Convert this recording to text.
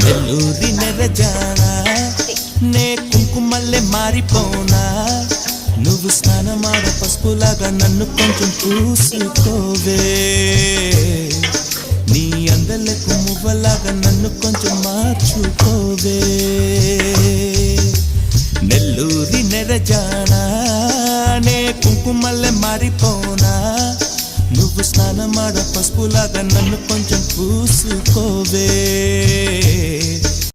నెల్లూరి నెరజానా నే కుంకుమల్లే మారిపోనా నువ్వు స్నానమాడ పసుపులాగా నన్ను కొంచెం పూసుకోవే నీ అందలకు మువ్వలాగా నన్ను కొంచెం మార్చుకోవే నెల్లూరి నెరజానా నే కుంకుమల్లే మారిపోనా నువ్వు స్నానమాడ పసుపులాగా నన్ను కొంచెం పూసుకోవే